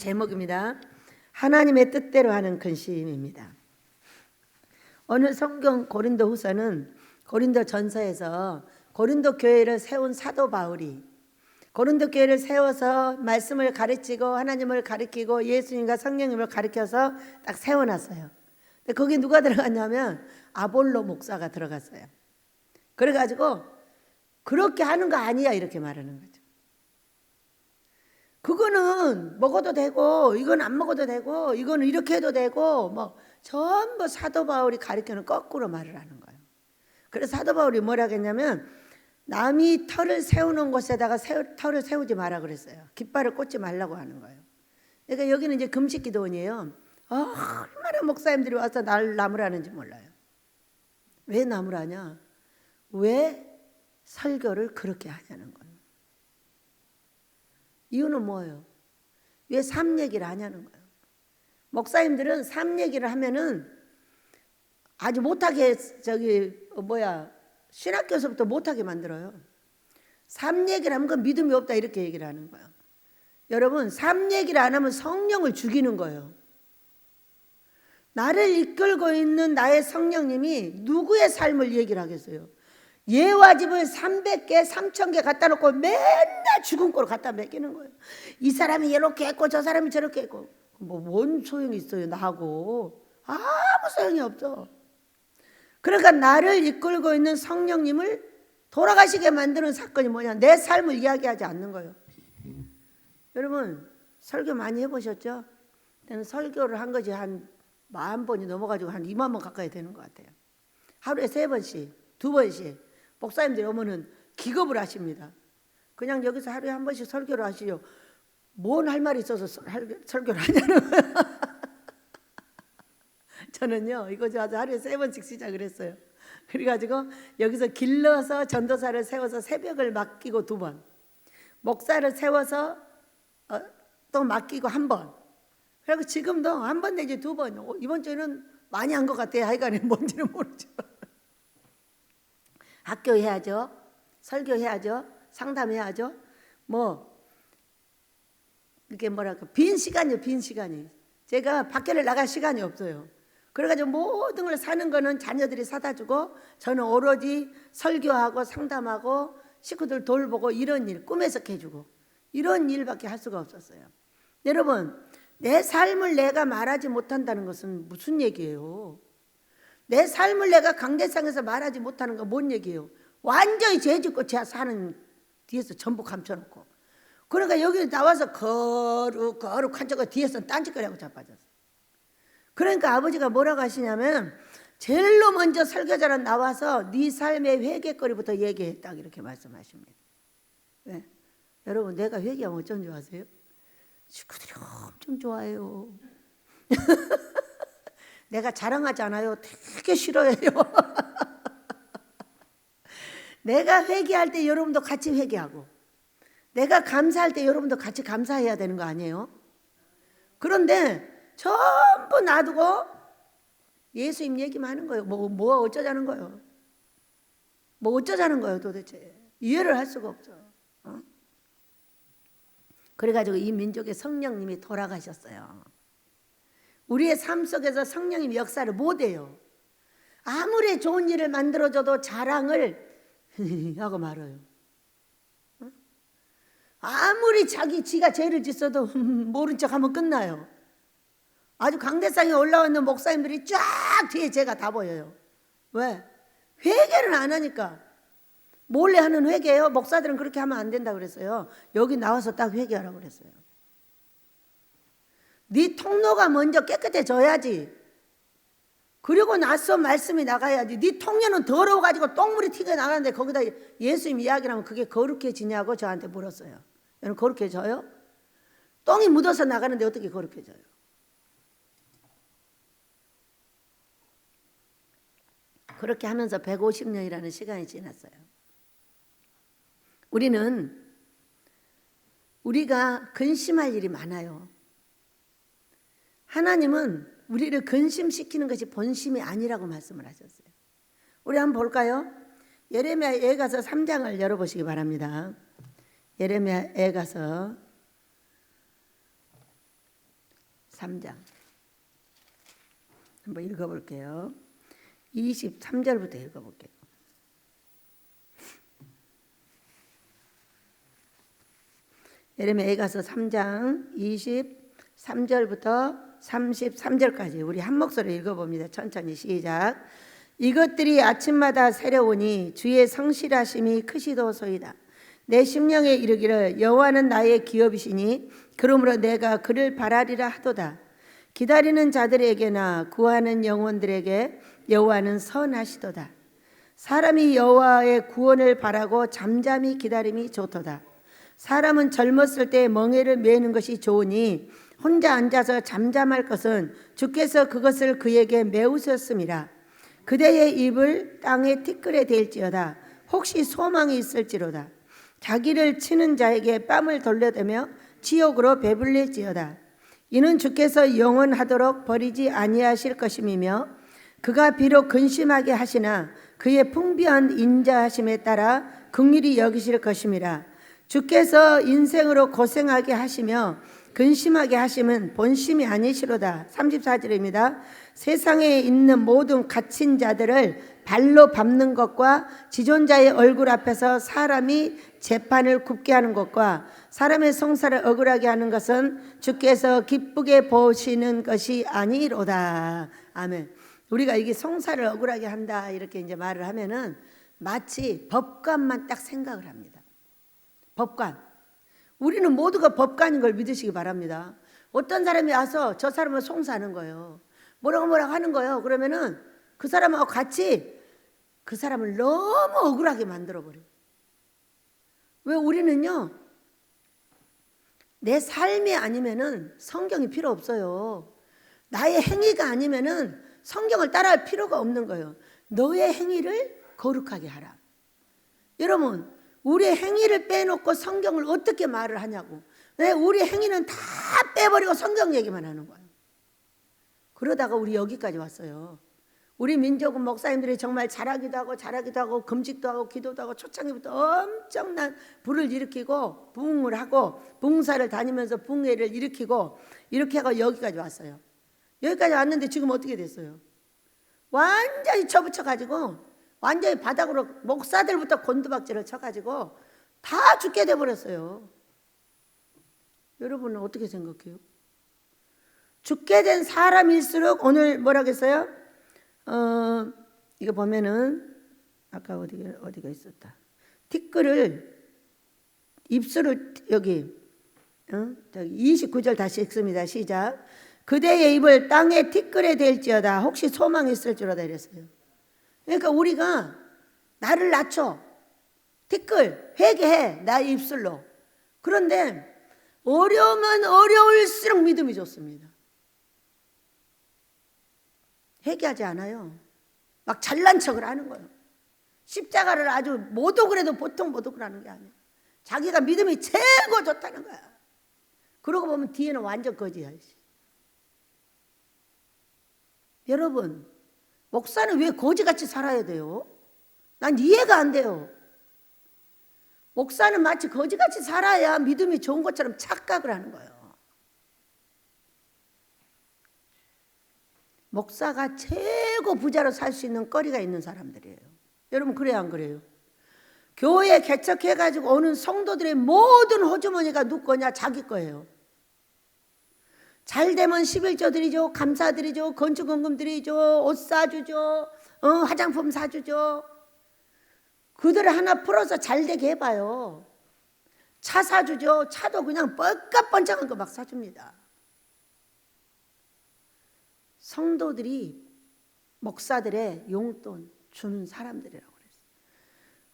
제목입니다. 하나님의 뜻대로 하는 근심입니다. 오늘 성경 고린도 후서는 고린도 전서에서 고린도 교회를 세운 사도 바울이 고린도 교회를 세워서 말씀을 가르치고 하나님을 가르치고 예수님과 성령님을 가르쳐서 딱 세워놨어요. 근데 거기 누가 들어갔냐면 아볼로 목사가 들어갔어요. 그래가지고 그렇게 하는 거 아니야 이렇게 말하는 거죠. 그거는 먹어도 되고 이건 안 먹어도 되고 이건 이렇게 해도 되고 뭐 전부 사도 바울이 가르치는 거꾸로 말을 하는 거예요. 그래서 사도 바울이 뭐라고 했냐면 남이 터를 세우는 곳에다가 터를 세우지 마라 그랬어요. 깃발을 꽂지 말라고 하는 거예요. 그러니까 여기는 이제 금식기도원이에요. 얼마나 목사님들이 와서 나무를 하는지 몰라요. 왜 나무를 하냐? 왜 설교를 그렇게 하냐는 거예요. 이유는 뭐예요? 왜 삶 얘기를 하냐는 거예요. 목사님들은 삶 얘기를 하면은 아주 못하게 신학교에서부터 못하게 만들어요. 삶 얘기를 하면 그 믿음이 없다 이렇게 얘기를 하는 거예요. 여러분 삶 얘기를 안 하면 성령을 죽이는 거예요. 나를 이끌고 있는 나의 성령님이 누구의 삶을 얘기를 하겠어요? 예와 집을 300개, 3000개 갖다 놓고 맨날 죽은 꼴을 갖다 맡기는 거예요. 이 사람이 이렇게 했고 저 사람이 저렇게 했고 뭔 소용이 있어요 나하고. 아무 소용이 없어. 그러니까 나를 이끌고 있는 성령님을 돌아가시게 만드는 사건이 뭐냐? 내 삶을 이야기하지 않는 거예요. 여러분 설교 많이 해보셨죠? 저는 설교를 한 것이 한 40번이 넘어가지고 한 2만 번 가까이 되는 것 같아요. 하루에 3번씩 2번씩 목사님들이 오면은 기겁을 하십니다. 그냥 여기서 하루에 한 번씩 설교를 하시죠. 뭔 할 말이 있어서 설교를 하냐는 거예요. 저는요 이거 하루에 3번씩 시작을 했어요. 그래가지고 여기서 길러서 전도사를 세워서 새벽을 맡기고 2번, 목사를 세워서 또 맡기고 1번. 그리고 지금도 1번 내지 2번. 이번 주에는 많이 한 것 같아요. 하여간에 뭔지는 모르죠. 학교 해야죠. 설교해야죠. 상담해야죠. 이게 빈 시간이요. 빈 시간이. 제가 밖에를 나갈 시간이 없어요. 그래가지고 모든 걸 사는 거는 자녀들이 사다 주고 저는 오로지 설교하고 상담하고 식구들 돌보고 이런 일 꿈에서 해주고 이런 일밖에 할 수가 없었어요. 여러분 내 삶을 내가 말하지 못한다는 것은 무슨 얘기예요? 내 삶을 내가 강대상에서 말하지 못하는 건 뭔 얘기예요? 완전히 죄짓고 죄 사는 뒤에서 전부 감춰놓고 그러니까 여기 나와서 거룩한 척을 뒤에서 딴짓거리하고 자빠졌어. 그러니까 아버지가 뭐라고 하시냐면 제일로 먼저 설교자는 나와서 네 삶의 회개거리부터 얘기했다 이렇게 말씀하십니다. 왜? 여러분 내가 회개하면 어쩜 좋아하세요? 친구들이 엄청 좋아해요. 내가 자랑하지 않아요. 되게 싫어해요. 내가 회개할 때 여러분도 같이 회개하고 내가 감사할 때 여러분도 같이 감사해야 되는 거 아니에요? 그런데 전부 놔두고 예수님 얘기만 하는 거예요. 뭐 어쩌자는 거예요? 뭐 어쩌자는 거예요 도대체? 이해를 할 수가 없어. 그래가지고 이 민족의 성령님이 돌아가셨어요. 우리의 삶 속에서 성령님 역사를 못해요. 아무리 좋은 일을 만들어줘도 자랑을 하고 말아요. 아무리 지가 죄를 짓어도 모른 척하면 끝나요. 아주 강대상에 올라와 있는 목사님들이 쫙 뒤에 제가 다 보여요. 왜? 회개를 안 하니까. 몰래 하는 회개예요. 목사들은 그렇게 하면 안 된다고 그랬어요. 여기 나와서 딱 회개하라고 그랬어요. 네 통로가 먼저 깨끗해져야지. 그리고 나서 말씀이 나가야지. 네 통로는 더러워가지고 똥물이 튀어나가는데 거기다 예수님 이야기를 하면 그게 거룩해지냐고 저한테 물었어요. 여러분 거룩해져요? 똥이 묻어서 나가는데 어떻게 거룩해져요? 그렇게 하면서 150년이라는 시간이 지났어요. 우리가 근심할 일이 많아요. 하나님은 우리를 근심시키는 것이 본심이 아니라고 말씀을 하셨어요. 우리 한번 볼까요? 예레미야 예가서 3장을 열어보시기 바랍니다. 예레미야 예가서 3장 한번 읽어볼게요. 23절부터 읽어볼게요. 예레미야서 3장 23절부터 33절까지 우리 한 목소리 읽어봅니다. 천천히 시작. 이것들이 아침마다 새려오니 주의 성실하심이 크시도소이다. 내 심령에 이르기를 여호와는 나의 기업이시니 그러므로 내가 그를 바라리라 하도다. 기다리는 자들에게나 구하는 영혼들에게 여호와는 선하시도다. 사람이 여호와의 구원을 바라고 잠잠히 기다림이 좋도다. 사람은 젊었을 때 멍에를 메는 것이 좋으니 혼자 앉아서 잠잠할 것은 주께서 그것을 그에게 메우셨음이라. 그대의 입을 땅에 티끌에 댈지어다. 혹시 소망이 있을지로다. 자기를 치는 자에게 뺨을 돌려대며 지옥으로 배불릴지어다. 이는 주께서 영원하도록 버리지 아니하실 것임이며 그가 비록 근심하게 하시나 그의 풍부한 인자하심에 따라 긍휼히 여기실 것임이라. 주께서 인생으로 고생하게 하시며 근심하게 하심은 본심이 아니시로다. 34절입니다. 세상에 있는 모든 갇힌 자들을 발로 밟는 것과 지존자의 얼굴 앞에서 사람이 재판을 굽게 하는 것과 사람의 송사를 억울하게 하는 것은 주께서 기쁘게 보시는 것이 아니로다. 아멘. 우리가 이게 송사를 억울하게 한다 이렇게 이제 말을 하면은 마치 법관만 딱 생각을 합니다. 법관. 우리는 모두가 법관인 걸 믿으시기 바랍니다. 어떤 사람이 와서 저 사람을 송사하는 거예요. 뭐라고 하는 거예요. 그러면은 그 사람하고 같이 그 사람을 너무 억울하게 만들어버려요. 왜 우리는요, 내 삶이 아니면은 성경이 필요 없어요. 나의 행위가 아니면은 성경을 따라할 필요가 없는 거예요. 너의 행위를 거룩하게 하라. 여러분, 우리의 행위를 빼놓고 성경을 어떻게 말을 하냐고. 우리 행위는 다 빼버리고 성경 얘기만 하는 거예요. 그러다가 우리 여기까지 왔어요. 우리 민족은 목사님들이 정말 잘하기도 하고 금식도 하고 기도도 하고 초창기부터 엄청난 불을 일으키고 부흥을 하고 봉사를 다니면서 붕괴를 일으키고 이렇게 하고 여기까지 왔어요. 여기까지 왔는데 지금 어떻게 됐어요? 완전히 쳐붙여가지고 완전히 바닥으로 목사들부터 곤두박질을 쳐가지고 다 죽게 돼버렸어요. 여러분은 어떻게 생각해요? 죽게 된 사람일수록 오늘 뭐라고 했어요? 이거 보면은 아까 어디가 있었다. 티끌을 입술을 여기 29절 다시 읽습니다. 시작. 그대의 입을 땅에 티끌에 댈지어다. 혹시 소망이 있을지로다 이랬어요. 그러니까 우리가 나를 낮춰. 티끌 회개해. 나의 입술로. 그런데 어려우면 어려울수록 믿음이 좋습니다. 회개하지 않아요. 막 잘난 척을 하는 거예요. 십자가를 아주 모독을 해도 보통 모독을 하는 게 아니에요. 자기가 믿음이 최고 좋다는 거야. 그러고 보면 뒤에는 완전 거지야. 여러분, 목사는 왜 거지같이 살아야 돼요? 난 이해가 안 돼요. 목사는 마치 거지같이 살아야 믿음이 좋은 것처럼 착각을 하는 거예요. 목사가 최고 부자로 살 수 있는 거리가 있는 사람들이에요. 여러분 그래요 안 그래요? 교회 개척해가지고 오는 성도들의 모든 호주머니가 누구 거냐? 자기 거예요. 잘 되면 11조 드리죠. 감사 드리죠. 건축원금 드리죠. 옷 사주죠. 화장품 사주죠. 그들을 하나 풀어서 잘 되게 해봐요. 차 사주죠. 차도 그냥 뻘깍번쩍한 거 막 사줍니다. 성도들이 목사들의 용돈 주는 사람들이라고 그랬어요.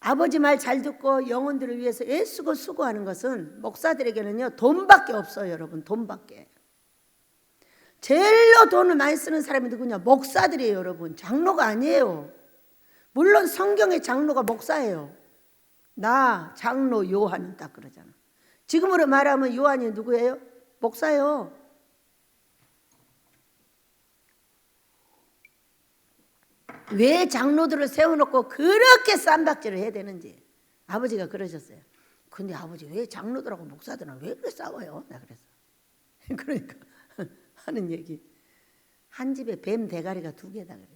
아버지 말 잘 듣고 영혼들을 위해서 애쓰고 수고하는 것은 목사들에게는요 돈밖에 없어요. 여러분 돈밖에. 제일로 돈을 많이 쓰는 사람이 누구냐? 목사들이에요. 여러분 장로가 아니에요. 물론 성경의 장로가 목사예요. 나 장로 요한은 딱 그러잖아. 지금으로 말하면 요한이 누구예요? 목사예요. 왜 장로들을 세워놓고 그렇게 쌈박질을 해야 되는지 아버지가 그러셨어요. 근데 아버지 왜 장로들하고 목사들은 왜 그렇게 싸워요? 나 그랬어. 그러니까 하는 얘기. 한 집에 뱀 대가리가 2개다 그래.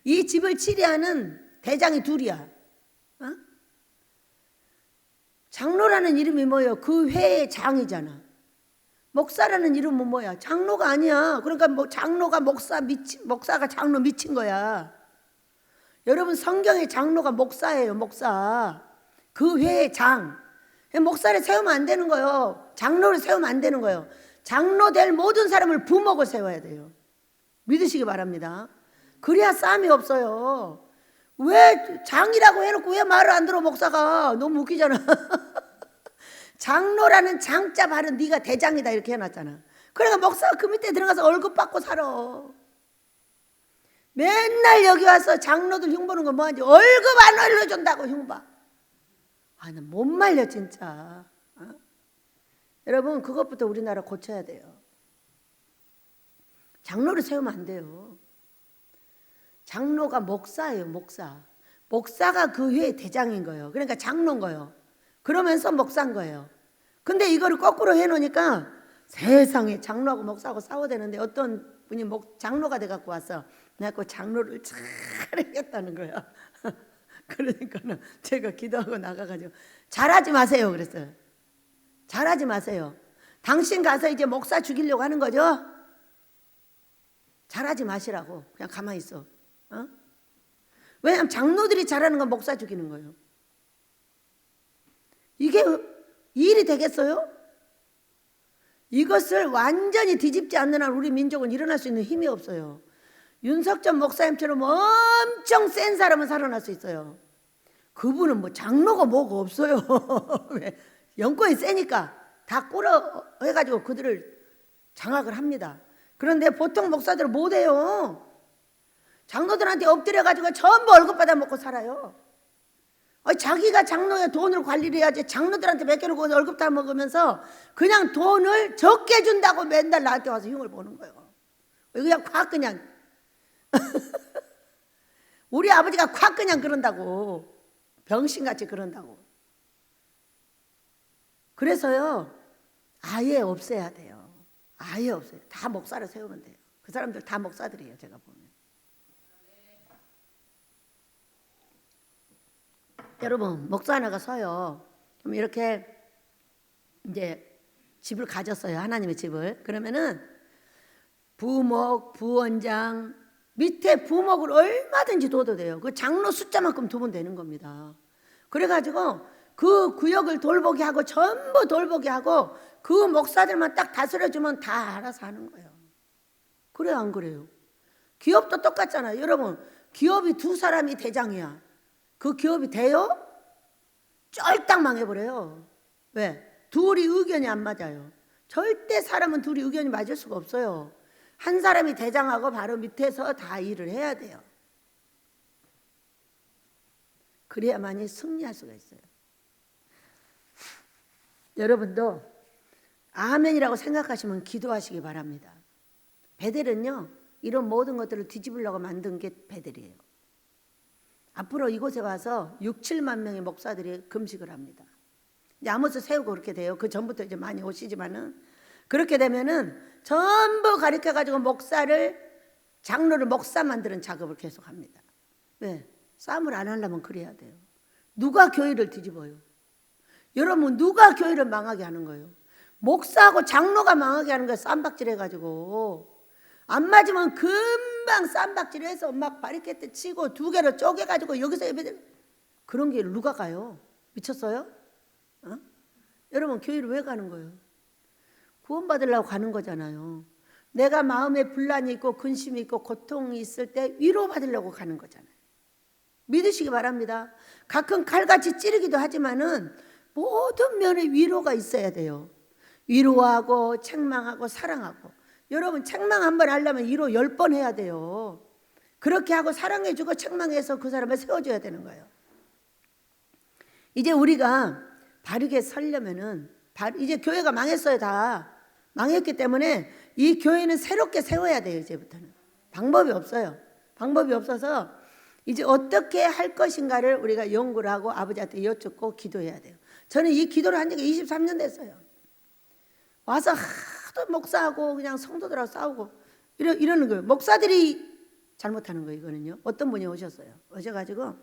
이 집을 치리하는 대장이 2이야. 어? 장로라는 이름이 뭐예요? 그 회의 장이잖아. 목사라는 이름은 뭐야? 장로가 아니야. 그러니까 뭐 장로가 목사가 장로 미친 거야. 여러분 성경의 장로가 목사예요. 목사. 그 회의 장. 목사를 세우면 안 되는 거예요. 장로를 세우면 안 되는 거예요. 장로 될 모든 사람을 부목을 세워야 돼요. 믿으시기 바랍니다. 그래야 싸움이 없어요. 왜 장이라고 해놓고 왜 말을 안 들어 목사가. 너무 웃기잖아. 장로라는 장자 발은 네가 대장이다 이렇게 해놨잖아. 그러니까 목사가 그 밑에 들어가서 월급 받고 살아. 맨날 여기 와서 장로들 흉보는 건 뭐하지? 월급 안 올려준다고 흉봐. 아, 나 못 말려 진짜. 어? 여러분 그것부터 우리나라 고쳐야 돼요. 장로를 세우면 안 돼요. 장로가 목사예요. 목사. 목사가 그 회의 대장인 거예요. 그러니까 장로인 거예요. 그러면서 목사인 거예요. 근데 이거를 거꾸로 해놓으니까 세상에 장로하고 목사하고 싸워야 되는데 어떤 분이 장로가 돼갖고 왔어. 내가 장로를 잘하겠다는 거야. 그러니까는 제가 기도하고 나가가지고 잘하지 마세요 그랬어요. 잘하지 마세요. 당신 가서 이제 목사 죽이려고 하는 거죠? 잘하지 마시라고. 그냥 가만히 있어. 어? 왜냐하면 장로들이 잘하는 건 목사 죽이는 거예요. 이게 일이 되겠어요? 이것을 완전히 뒤집지 않는 한 우리 민족은 일어날 수 있는 힘이 없어요. 윤석전 목사님처럼 엄청 센 사람은 살아날 수 있어요. 그분은 뭐 장로가 뭐가 없어요. 왜? 영권이 세니까 다 꼬라 해가지고 그들을 장악을 합니다. 그런데 보통 목사들은 못해요. 장로들한테 엎드려가지고 전부 월급 받아 먹고 살아요. 자기가 장로의 돈을 관리를 해야지. 장로들한테 맡겨놓고 월급 다 먹으면서 그냥 돈을 적게 준다고 맨날 나한테 와서 흉을 보는 거예요. 그냥 콱 그냥 우리 아버지가 콱 그냥 그런다고. 병신같이 그런다고. 그래서요 아예 없애야 돼요. 아예 없어요. 다 목사를 세우면 돼요. 그 사람들 다 목사들이에요. 제가 보면. 여러분 목사 하나가 서요. 그럼 이렇게 이제 집을 가졌어요. 하나님의 집을. 그러면은 부목, 부원장 밑에 부목을 얼마든지 둬도 돼요. 그 장로 숫자만큼 두면 되는 겁니다. 그래가지고 그 구역을 돌보게 하고 전부 돌보게 하고 그 목사들만 딱 다스려주면 다 알아서 하는 거예요. 그래요 안 그래요? 기업도 똑같잖아요. 여러분 기업이 2사람이 대장이야. 그 기업이 돼요? 쫄딱 망해버려요. 왜? 둘이 의견이 안 맞아요. 절대 사람은 둘이 의견이 맞을 수가 없어요. 한 사람이 대장하고 바로 밑에서 다 일을 해야 돼요. 그래야만이 승리할 수가 있어요. 여러분도 아멘이라고 생각하시면 기도하시기 바랍니다. 베델은요 이런 모든 것들을 뒤집으려고 만든 게 베델이에요. 앞으로 이곳에 와서 6, 7만 명의 목사들이 금식을 합니다. 이제 아모스 세우고 그렇게 돼요. 그 전부터 이제 많이 오시지만은 그렇게 되면은 전부 가르쳐가지고 장로를 목사 만드는 작업을 계속합니다. 왜? 싸움을 안 하려면 그래야 돼요. 누가 교회를 뒤집어요? 여러분 누가 교회를 망하게 하는 거예요? 목사하고 장로가 망하게 하는 거예요. 쌈박질 해가지고 안 맞으면 금방 쌈박질해서 막 바리케트 치고 2개로 쪼개가지고 여기서 예배드려. 그런 게 누가 가요? 미쳤어요? 어? 여러분 교회를 왜 가는 거예요? 구원받으려고 가는 거잖아요. 내가 마음에 분란이 있고 근심이 있고 고통이 있을 때 위로받으려고 가는 거잖아요. 믿으시기 바랍니다. 가끔 칼같이 찌르기도 하지만은 모든 면에 위로가 있어야 돼요. 위로하고 책망하고 사랑하고. 여러분 책망 한 번 하려면 위로 10번 해야 돼요. 그렇게 하고 사랑해주고 책망해서 그 사람을 세워줘야 되는 거예요. 이제 우리가 바르게 서려면은 이제 교회가 망했어요. 다 망했기 때문에 이 교회는 새롭게 세워야 돼요. 이제부터는 방법이 없어요. 방법이 없어서 이제 어떻게 할 것인가를 우리가 연구를 하고 아버지한테 여쭙고 기도해야 돼요. 저는 이 기도를 한 지가 23년 됐어요. 와서 하도 목사하고 그냥 성도들하고 싸우고 이러는 거예요. 목사들이 잘못하는 거예요. 이거는요. 어떤 분이 오셔가지고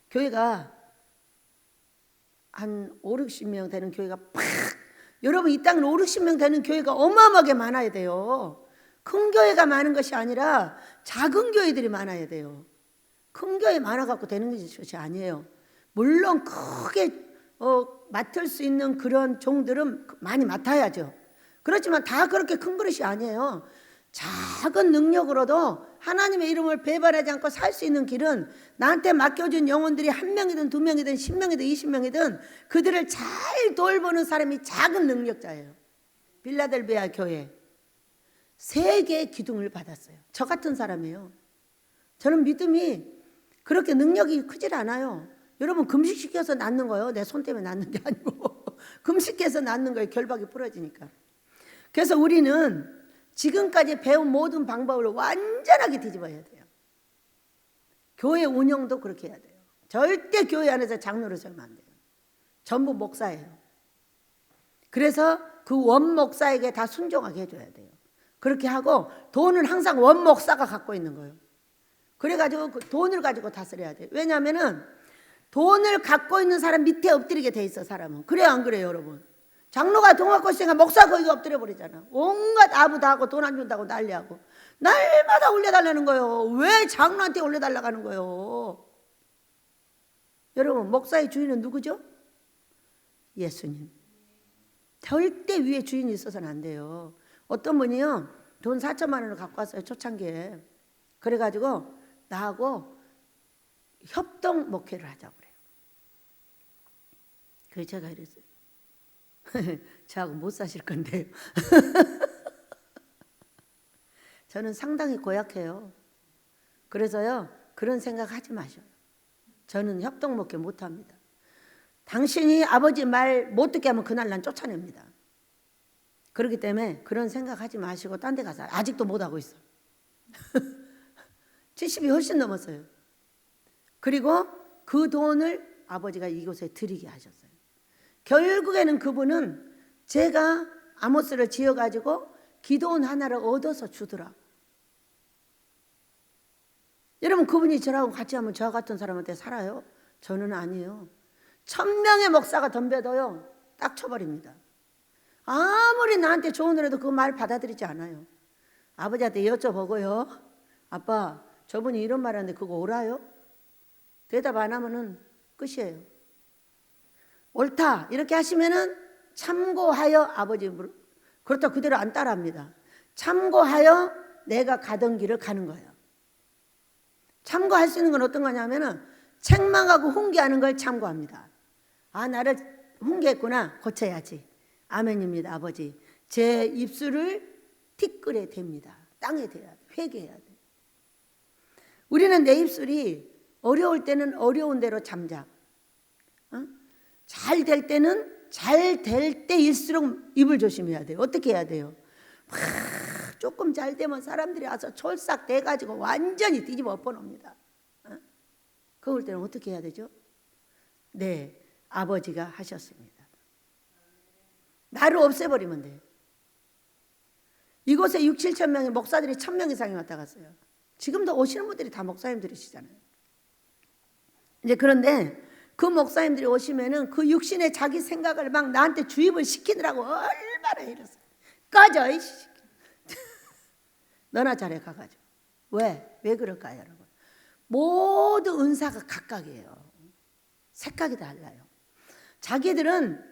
교회가 한 5, 60명 되는 교회가 팍, 여러분 이 땅은 5, 60명 되는 교회가 어마어마하게 많아야 돼요. 큰 교회가 많은 것이 아니라 작은 교회들이 많아야 돼요. 큰 교회 많아갖고 되는 것이 아니에요. 물론 크게 맡을 수 있는 그런 종들은 많이 맡아야죠. 그렇지만 다 그렇게 큰 그릇이 아니에요. 작은 능력으로도 하나님의 이름을 배반하지 않고 살 수 있는 길은 나한테 맡겨준 영혼들이 1명이든 2명이든 10명이든 20명이든 그들을 잘 돌보는 사람이 작은 능력자예요. 빌라델비아 교회 3개의 기둥을 받았어요. 저 같은 사람이에요. 저는 믿음이 그렇게 능력이 크질 않아요. 여러분 금식시켜서 낳는 거예요. 내 손 때문에 낳는 게 아니고 금식해서 낳는 거예요. 결박이 부러지니까. 그래서 우리는 지금까지 배운 모든 방법을 완전하게 뒤집어야 돼요. 교회 운영도 그렇게 해야 돼요. 절대 교회 안에서 장로로 살면 안 돼요. 전부 목사예요. 그래서 그 원목사에게 다 순종하게 해줘야 돼요. 그렇게 하고 돈은 항상 원목사가 갖고 있는 거예요. 그래가지고 그 돈을 가지고 다스려야 돼요. 왜냐하면은 돈을 갖고 있는 사람 밑에 엎드리게 돼 있어, 사람은. 그래요, 안 그래요, 여러분? 장로가 돈 갖고 있으니까 목사 거기 엎드려 버리잖아. 온갖 아부도 하고 돈 안 준다고 난리하고 날마다 올려달라는 거예요. 왜 장로한테 올려달라고 하는 거예요? 여러분 목사의 주인은 누구죠? 예수님. 절대 위에 주인이 있어서는 안 돼요. 어떤 분이요 돈 4천만 원을 갖고 왔어요. 초창기에. 그래가지고 나하고 협동 목회를 하자고 그래요. 그래서 제가 이랬어요. 저하고 못 사실 건데요. 저는 상당히 고약해요. 그래서요 그런 생각 하지 마셔요. 저는 협동 목회 못합니다. 당신이 아버지 말 못 듣게 하면 그날 난 쫓아냅니다. 그렇기 때문에 그런 생각하지 마시고 딴 데 가서 아직도 못하고 있어. 70이 훨씬 넘었어요. 그리고 그 돈을 아버지가 이곳에 드리게 하셨어요. 결국에는 그분은 제가 아모스를 지어가지고 기도원 하나를 얻어서 주더라. 여러분 그분이 저하고 같이 하면 저 같은 사람한테 살아요? 저는 아니에요. 1000명의 목사가 덤벼도요 딱 쳐버립니다. 아무리 나한테 조언을 해도 그 말 받아들이지 않아요. 아버지한테 여쭤보고요. 아빠 저분이 이런 말 하는데 그거 옳아요? 대답 안 하면은 끝이에요. 옳다 이렇게 하시면은 참고하여 아버지 그렇다고 그대로 안 따라합니다. 참고하여 내가 가던 길을 가는 거예요. 참고할 수 있는 건 어떤 거냐면은 책망하고 훈계하는 걸 참고합니다. 아 나를 훈계했구나 고쳐야지. 아멘입니다. 아버지 제 입술을 티끌에 댑니다. 땅에 대야 돼. 회개해야 돼. 우리는 내 입술이 어려울 때는 어려운 대로 잠자. 잘 될 때는 잘 될 때일수록 입을 조심해야 돼요. 어떻게 해야 돼요? 막 조금 잘 되면 사람들이 와서 촐싹 대가지고 완전히 뒤집어 엎어놓습니다. 그럴 때는 어떻게 해야 되죠? 네, 아버지가 하셨습니다. 나를 없애버리면 돼요. 이곳에 6, 7천 명의 목사들이 1000명 이상이 왔다 갔어요. 지금도 오시는 분들이 다 목사님들이시잖아요. 이제 그런데 그 목사님들이 오시면은 그 육신의 자기 생각을 막 나한테 주입을 시키느라고 얼마나 이랬어요. 꺼져 이씨. 너나 잘해 가가지고. 왜? 왜 그럴까요, 여러분? 모두 은사가 각각이에요. 색깔이 달라요. 자기들은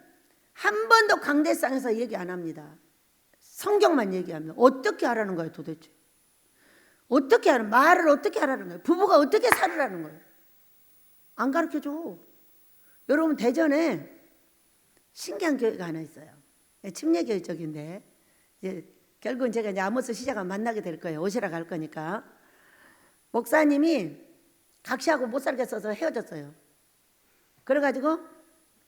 한 번도 강대상에서 얘기 안 합니다. 성경만 얘기합니다. 어떻게 하라는 거예요, 도대체? 어떻게 하는 말을 어떻게 하라는 거예요? 부부가 어떻게 살으라는 거예요? 안 가르쳐줘. 여러분 대전에 신기한 교회가 하나 있어요. 침례교회 쪽인데 이제 결국은 제가 이제 아모스 시장을 만나게 될 거예요. 오시라 갈 거니까. 목사님이 각시하고 못 살겠어서 헤어졌어요. 그래가지고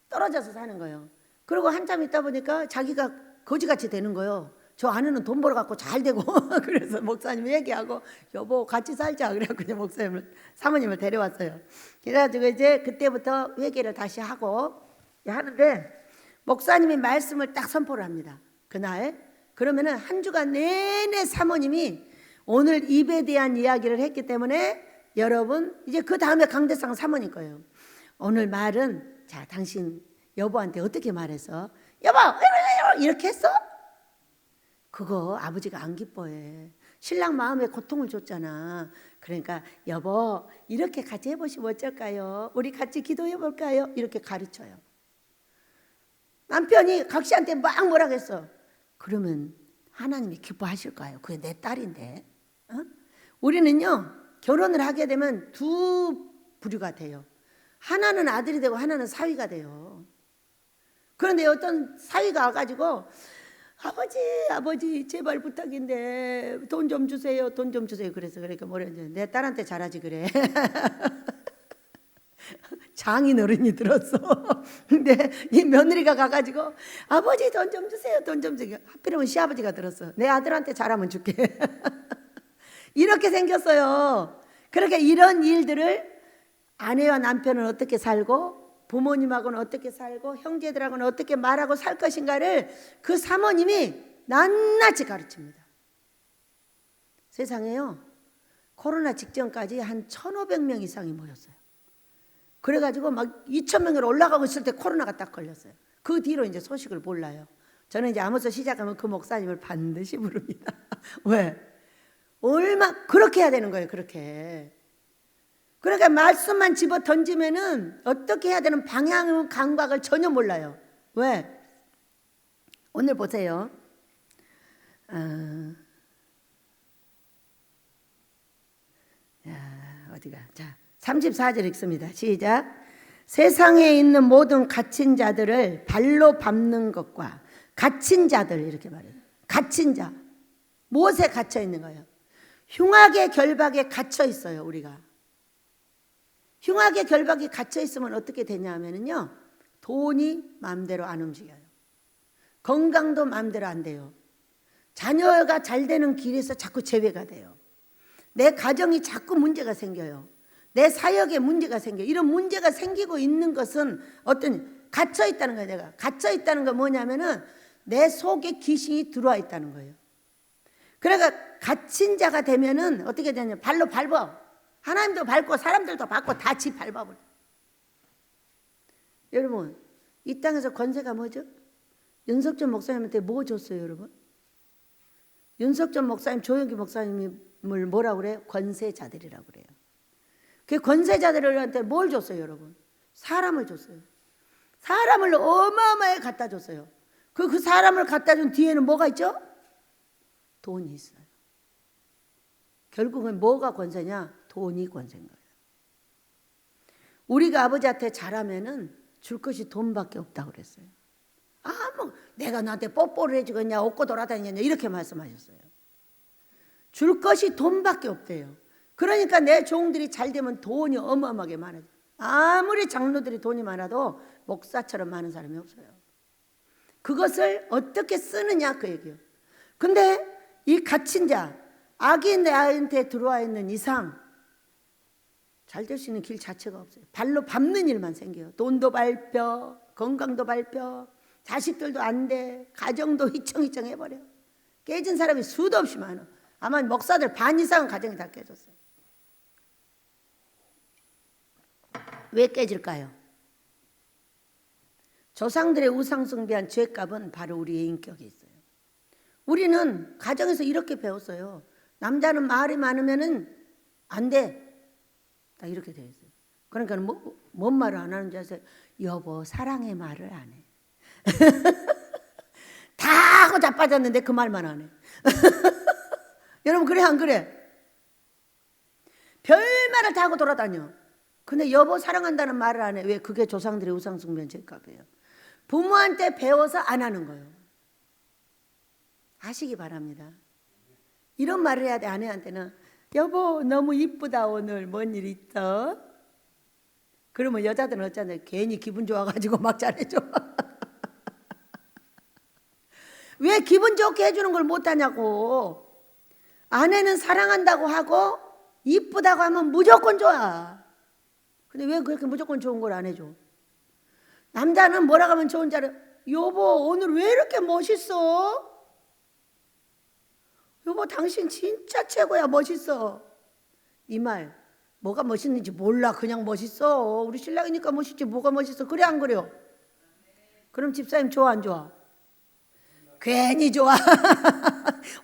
떨어져서 사는 거예요. 그리고 한참 있다 보니까 자기가 거지같이 되는 거예요. 저 아내는 돈 벌어갖고 잘 되고 그래서 목사님 얘기하고 여보 같이 살자 그래갖고 이제 사모님을 데려왔어요. 그래가지고 이제 그때부터 회개를 다시 하고 하는데 목사님이 말씀을 딱 선포를 합니다. 그날. 그러면은 한 주간 내내 사모님이 오늘 입에 대한 이야기를 했기 때문에 여러분 이제 그 다음에 강대상 사모님 거예요. 오늘 말은 자 당신 여보한테 어떻게 말해서 여보 이렇게 했어? 그거 아버지가 안 기뻐해. 신랑 마음에 고통을 줬잖아. 그러니까 여보 이렇게 같이 해보시면 어쩔까요? 우리 같이 기도해 볼까요? 이렇게 가르쳐요. 남편이 각시한테 막 뭐라고 했어. 그러면 하나님이 기뻐하실까요? 그게 내 딸인데. 어? 우리는요 결혼을 하게 되면 두 부류가 돼요. 하나는 아들이 되고 하나는 사위가 돼요. 그런데 어떤 사위가 와가지고 아버지 제발 부탁인데 돈 좀 주세요. 돈 좀 주세요. 그러니까 뭐래 내 딸한테 잘하지 그래. 장인 어른이 들었어. 근데 이 며느리가 가가지고 아버지 돈 좀 주세요. 돈 좀 주세요. 하필이면 시아버지가 들었어. 내 아들한테 잘하면 줄게. 이렇게 생겼어요. 그러니까 이런 일들을 아내와 남편은 어떻게 살고 부모님하고는 어떻게 살고 형제들하고는 어떻게 말하고 살 것인가를 그 사모님이 낱낱이 가르칩니다. 세상에요 코로나 직전까지 한 1,500명 이상이 모였어요. 그래가지고 막 2,000명으로 올라가고 있을 때 코로나가 딱 걸렸어요. 그 뒤로 이제 소식을 몰라요. 저는 이제 아무서 시작하면 그 목사님을 반드시 부릅니다. 왜? 그렇게 해야 되는 거예요. 그렇게. 그러니까 말씀만 집어 던지면은 어떻게 해야 되는 방향 감각을 전혀 몰라요. 왜? 오늘 보세요. 어디가? 자, 34절 읽습니다. 시작. 세상에 있는 모든 갇힌 자들을 발로 밟는 것과 갇힌 자들 이렇게 말해요. 갇힌 자. 무엇에 갇혀 있는 거예요? 흉악의 결박에 갇혀 있어요. 우리가. 흉악의 결박이 갇혀 있으면 어떻게 되냐 하면요. 돈이 마음대로 안 움직여요. 건강도 마음대로 안 돼요. 자녀가 잘 되는 길에서 자꾸 제외가 돼요. 내 가정이 자꾸 문제가 생겨요. 내 사역에 문제가 생겨요. 이런 문제가 생기고 있는 것은 어떤 갇혀 있다는 거예요. 내가 갇혀 있다는 건 뭐냐면은 내 속에 귀신이 들어와 있다는 거예요. 그러니까 갇힌 자가 되면은 어떻게 되냐? 발로 밟아. 하나님도 밟고 사람들도 밟고 다 지 밟아버려. 여러분 이 땅에서 권세가 뭐죠? 윤석전 목사님한테 뭐 줬어요 여러분? 윤석전 목사님 조영기 목사님을 뭐라고 그래요? 권세자들이라고 그래요. 그 권세자들한테 뭘 줬어요 여러분? 사람을 줬어요. 사람을 어마어마하게 갖다 줬어요. 그 사람을 갖다 준 뒤에는 뭐가 있죠? 돈이 있어요. 결국은 뭐가 권세냐? 돈이 권세인 거예요. 우리가 아버지한테 잘하면은 줄 것이 돈밖에 없다고 그랬어요. 내가 너한테 뽀뽀를 해주겠냐 얻고 돌아다니겠냐 이렇게 말씀하셨어요. 줄 것이 돈밖에 없대요. 그러니까 내 종들이 잘 되면 돈이 어마어마하게 많아요. 아무리 장로들이 돈이 많아도 목사처럼 많은 사람이 없어요. 그것을 어떻게 쓰느냐 그 얘기예요. 근데 이 갇힌 자 악이 나한테 들어와 있는 이상 잘 될 수 있는 길 자체가 없어요. 발로 밟는 일만 생겨요. 돈도 밟혀 건강도 밟혀 자식들도 안 돼 가정도 휘청휘청 해버려. 깨진 사람이 수도 없이 많아. 아마 목사들 반 이상은 가정이 다 깨졌어요. 왜 깨질까요? 조상들의 우상 숭배한 죄값은 바로 우리의 인격에 있어요. 우리는 가정에서 이렇게 배웠어요. 남자는 말이 많으면은 안 돼. 딱 이렇게 되어 있어요. 그러니까 뭔 말을 안 하는 줄 아세요? 여보 사랑의 말을 안 해. 다 하고 자빠졌는데 그 말만 안 해. 여러분 그래 안 그래? 별말을 다 하고 돌아다녀. 근데 여보 사랑한다는 말을 안 해. 왜? 그게 조상들의 우상 숭배한 죄값이에요. 부모한테 배워서 안 하는 거예요. 아시기 바랍니다. 이런 말을 해야 돼. 아내한테는 여보 너무 이쁘다 오늘 뭔 일 있어? 그러면 여자들은 어쩌냐 괜히 기분 좋아가지고 막 잘해줘. 왜 기분 좋게 해주는 걸 못하냐고. 아내는 사랑한다고 하고 이쁘다고 하면 무조건 좋아. 근데 왜 그렇게 무조건 좋은 걸 안 해줘? 남자는 뭐라고 하면 좋은 줄 알아? 여보 오늘 왜 이렇게 멋있어? 여보 당신 진짜 최고야, 멋있어. 이 말 뭐가 멋있는지 몰라. 그냥 멋있어. 우리 신랑이니까 멋있지 뭐가 멋있어. 그래 안 그래요? 그럼 집사님 좋아 안 좋아? 괜히 좋아.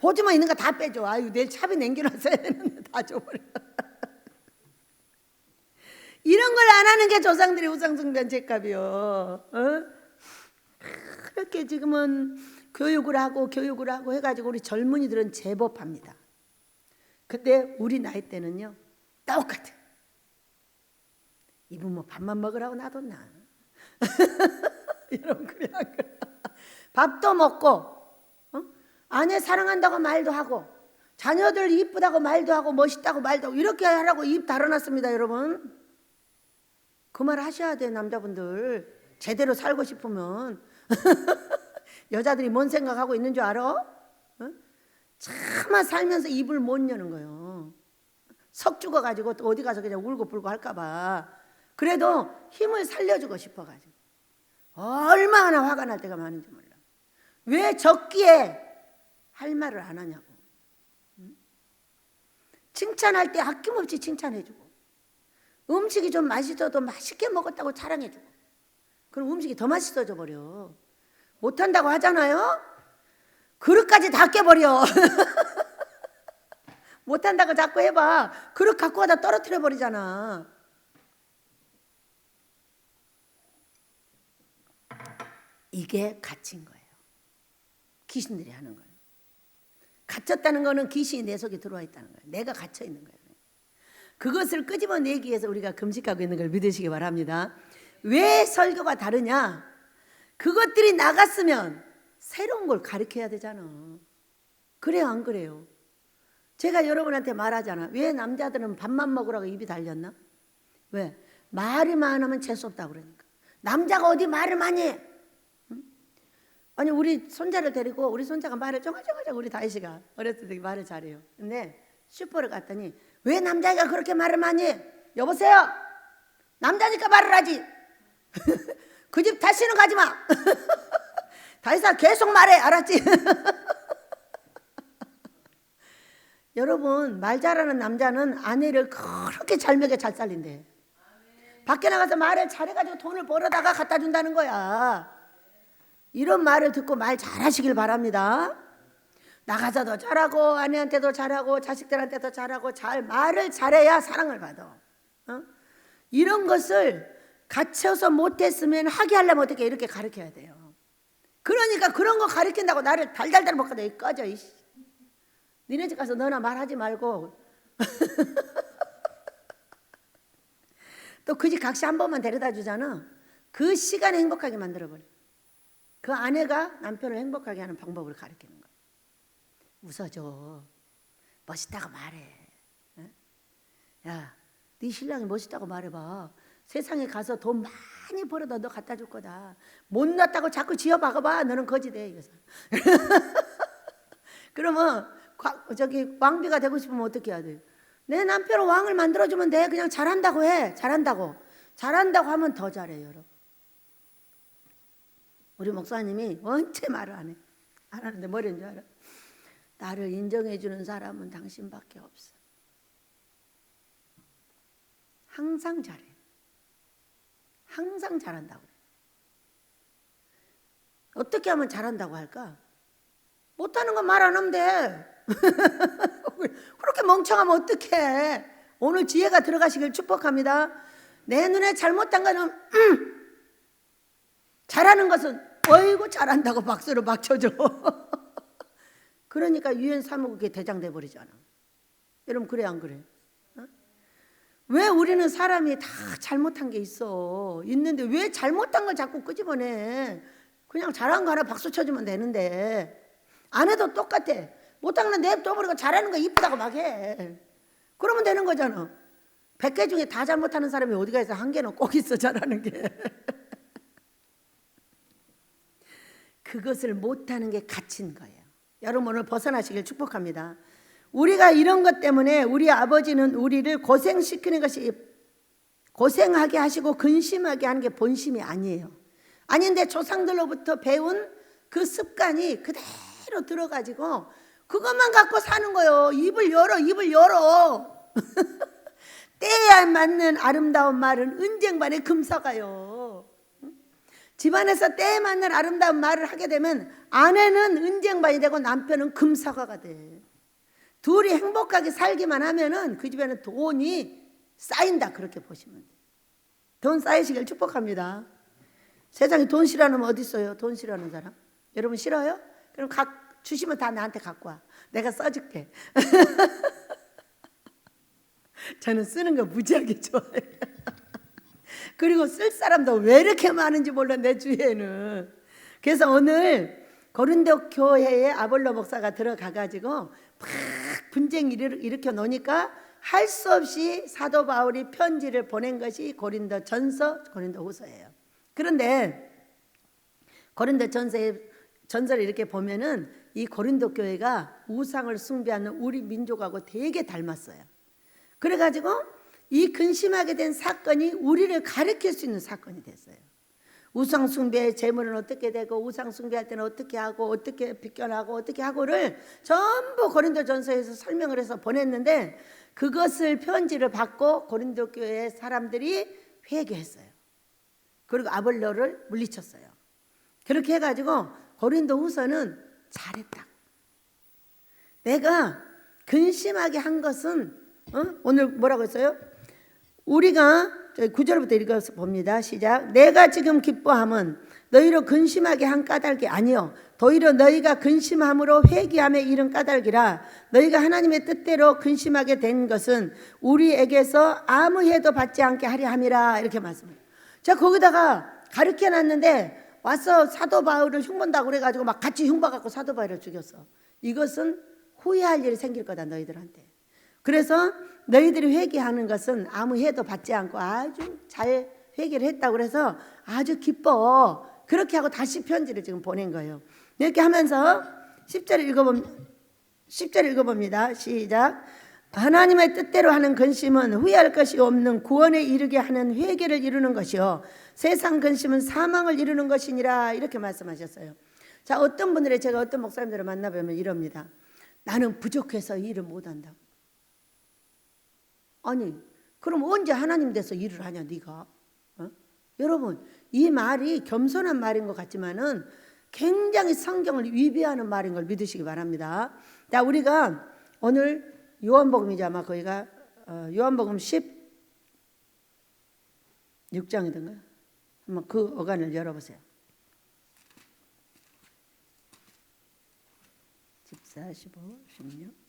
호주머니 있는 거 다 빼줘. 아유 내일 차비 남겨놨어야 되는데 다 줘버려. 이런 걸 안 하는 게 조상들의 우상숭배한 죄값이요. 그렇게 지금은 교육을 하고 해가지고 우리 젊은이들은 제법 합니다. 근데 우리 나이 때는요 똑같아. 이분 뭐 밥만 먹으라고 놔뒀나. 여러분 그래 안 그래? 밥도 먹고 아내 사랑한다고 말도 하고 자녀들 이쁘다고 말도 하고 멋있다고 말도 하고 이렇게 하라고 입 달아놨습니다. 여러분 그 말 하셔야 돼. 남자분들 제대로 살고 싶으면. 여자들이 뭔 생각하고 있는 줄 알아? 차마 살면서 입을 못 여는 거예요. 석 죽어가지고 또 어디 가서 그냥 울고 불고 할까봐. 그래도 힘을 살려주고 싶어가지고 얼마나 화가 날 때가 많은지 몰라. 왜 적기에 할 말을 안 하냐고. 칭찬할 때 아낌없이 칭찬해주고 음식이 좀 맛있어도 맛있게 먹었다고 자랑해주고 그럼 음식이 더 맛있어져 버려. 못한다고 하잖아요. 그릇까지 다 깨버려. 못한다고 자꾸 해봐. 그릇 갖고 가다 떨어뜨려 버리잖아. 이게 갇힌 거예요. 귀신들이 하는 거예요. 갇혔다는 거는 귀신이 내 속에 들어와 있다는 거예요. 내가 갇혀 있는 거예요. 그것을 끄집어내기 위해서 우리가 금식하고 있는 걸 믿으시기 바랍니다. 왜 설교가 다르냐? 그것들이 나갔으면 새로운 걸 가르쳐야 되잖아. 그래요 안 그래요? 제가 여러분한테 말하잖아. 왜 남자들은 밥만 먹으라고 입이 달렸나? 왜? 말이만 하면 재수없다고 그러니까. 남자가 어디 말을 많이 해? 응? 아니 우리 손자를 데리고 우리 손자가 말을 쪼가쪼가쪼 우리 다이씨가 어렸을 때 말을 잘해요. 근데 슈퍼를 갔더니 왜 남자애가 그렇게 말을 많이 해? 여보세요? 남자니까 말을 하지. 그 집 다시는 가지 마. 다이사 계속 말해. 알았지? 여러분 말 잘하는 남자는 아내를 그렇게 잘 먹여 잘 살린대. 밖에 나가서 말을 잘해가지고 돈을 벌어다가 갖다 준다는 거야. 이런 말을 듣고 말 잘하시길 바랍니다. 나가서도 잘하고 아내한테도 잘하고 자식들한테도 잘하고 말을 잘해야 사랑을 받아. 이런 것을 갇혀서 못했으면 하게 하려면 어떻게 이렇게 가르쳐야 돼요. 그러니까 그런 거 가르친다고 나를 달달달 먹거든. 꺼져 이씨. 니네 집 가서 너나 말하지 말고 또 그 집 각시 한 번만 데려다 주잖아. 그 시간에 행복하게 만들어버려. 그 아내가 남편을 행복하게 하는 방법을 가르치는 거야. 웃어줘. 멋있다고 말해. 야, 네 신랑이 멋있다고 말해봐. 세상에 가서 돈 많이 벌어다 너 갖다 줄 거다. 못났다고 자꾸 지어박아봐. 너는 거지 돼. 이거서. 그러면 저기 왕비가 되고 싶으면 어떻게 해야 돼? 내 남편은 왕을 만들어주면 돼. 그냥 잘한다고 해. 잘한다고 하면 더 잘해. 여러분. 우리 목사님이 언제 말을 안 해. 안 하는데 뭐라는 줄 알아? 나를 인정해주는 사람은 당신밖에 없어. 항상 잘해. 항상 잘한다고 그래. 어떻게 하면 잘한다고 할까? 못하는 건 말 안 하면 돼. 그렇게 멍청하면 어떡해. 오늘 지혜가 들어가시길 축복합니다. 내 눈에 잘못한 거는 잘하는 것은 어이구 잘한다고 박수를 막 쳐줘. 그러니까 유엔 사무국의 대장 돼버리잖아. 여러분 그래 안 그래? 왜 우리는 사람이 다 잘못한 게 있어. 있는데 왜 잘못한 걸 자꾸 끄집어내. 그냥 잘한 거 하나 박수 쳐주면 되는데. 안 해도 똑같아. 못한 건 냅둬버리고 잘하는 거 이쁘다고 막 해. 그러면 되는 거잖아. 100개 중에 다 잘못하는 사람이 어디가 있어. 한 개는 꼭 있어 잘하는 게. 그것을 못하는 게 갇힌 거예요. 여러분 오늘 벗어나시길 축복합니다. 우리가 이런 것 때문에 우리 아버지는 우리를 고생시키는 것이 고생하게 하시고 근심하게 하는 게 본심이 아니에요. 아닌데 조상들로부터 배운 그 습관이 그대로 들어가지고 그것만 갖고 사는 거예요. 입을 열어. 때에 맞는 아름다운 말은 은쟁반에 금사가요. 집안에서 때에 맞는 아름다운 말을 하게 되면 아내는 은쟁반이 되고 남편은 금사과가 돼. 둘이 행복하게 살기만 하면은 그 집에는 돈이 쌓인다, 그렇게 보시면 돼요. 돈 쌓이시길 축복합니다. 세상에 돈 싫어하는 어디 있어요? 돈 싫어하는 사람? 여러분 싫어요? 그럼 주시면 다 나한테 갖고 와. 내가 써줄게. 저는 쓰는 거 무지하게 좋아해요. 그리고 쓸 사람도 왜 이렇게 많은지 몰라, 내 주위에는. 그래서 오늘 고린도 교회에 아볼로 목사가 들어가가지고 막 분쟁을 일으켜 놓으니까 할 수 없이 사도 바울이 편지를 보낸 것이 고린도 전서, 고린도 후서예요. 그런데 고린도 전서를 이렇게 보면은 이 고린도 교회가 우상을 숭배하는 우리 민족하고 되게 닮았어요. 그래가지고 이 근심하게 된 사건이 우리를 가르칠 수 있는 사건이 됐어요. 우상 숭배의 재물은 어떻게 되고, 우상 숭배할 때는 어떻게 하고, 어떻게 비껴나고, 어떻게 하고를 전부 고린도 전서에서 설명을 해서 보냈는데, 그것을 편지를 받고 고린도 교회 사람들이 회개했어요. 그리고 아볼로를 물리쳤어요. 그렇게 해가지고 고린도 후서는 잘했다. 내가 근심하게 한 것은 오늘 뭐라고 했어요? 우리가 9절부터 읽어서 봅니다. 시작. 내가 지금 기뻐함은 너희로 근심하게 한 까닭이 아니요 도리어 너희가 근심함으로 회개함에 이른 까닭이라. 너희가 하나님의 뜻대로 근심하게 된 것은 우리에게서 아무 해도 받지 않게 하려 함이라. 이렇게 말씀해요. 제가 거기다가 가르쳐 놨는데 와서 사도 바울을 흉본다고 그래가지고 막 같이 흉봐갖고 사도 바울을 죽였어. 이것은 후회할 일이 생길 거다, 너희들한테. 그래서 너희들이 회개하는 것은 아무 해도 받지 않고 아주 잘 회개를 했다고 그래서 아주 기뻐. 그렇게 하고 다시 편지를 지금 보낸 거예요. 이렇게 하면서 10절 읽어봅니다. 시작. 하나님의 뜻대로 하는 근심은 후회할 것이 없는 구원에 이르게 하는 회개를 이루는 것이요 세상 근심은 사망을 이루는 것이니라. 이렇게 말씀하셨어요. 자, 어떤 분들이, 제가 어떤 목사님들을 만나보면 이럽니다. 나는 부족해서 일을 못한다고. 아니, 그럼 언제 하나님 돼서 일을 하냐 네가? 여러분, 이 말이 겸손한 말인 것 같지만은 굉장히 성경을 위배하는 말인 걸 믿으시기 바랍니다. 자, 우리가 오늘 요한복음이죠. 아마 거기가 요한복음 16장이던가. 한번 그 어간을 열어보세요. 14, 15, 16.